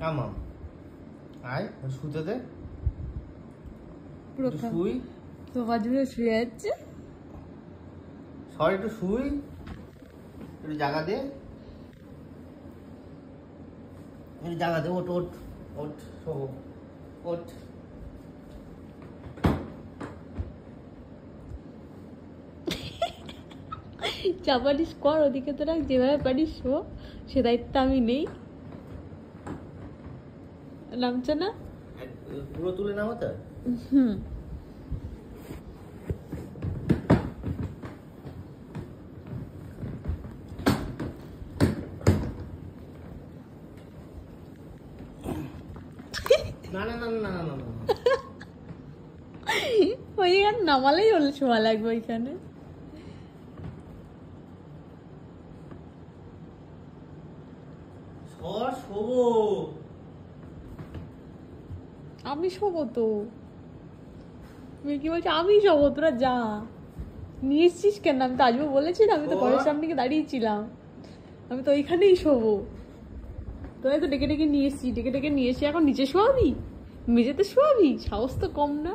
আমাম আয় শুতে দে পুরো শুই তো বাজবে শুয়ে যাচ্ছে সর একটু শুই একটু জায়গা দে একটু জায়গা দে ওঠ ওঠ ওঠ শো ওঠ যা পারিস কর, ওদিকে তোরা যেভাবে পারিস শো, সে দায়িত্ব আমি নেই। নামছে না পুরো তুলে নাও তো। হুম না না না না না না না ওইখানে নামালেই হলে শোয়া লাগবে ওইখানে। সর শোবো আমি শোবো তো, কি বলছে আমি শোবো, তোরা যা। নিয়ে এসছিস কেন? আমি তো আজও বলেছিলাম, আমি তো ঘরের সামনে গিয়ে দাঁড়িয়েছিলাম, আমি তো ওইখানেই শোবো। তোরাই তো ডেকে ডেকে নিয়ে এসছি, ডেকে ডেকে নিয়ে এসছি, এখন নিচে শোয়াবি, মেঝেতে শোয়াবি, সাহস তো কম না।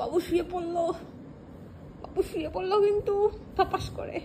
বাবু শুয়ে পড়লো, বাবু শুয়ে পড়লো কিন্তু থাপাস করে।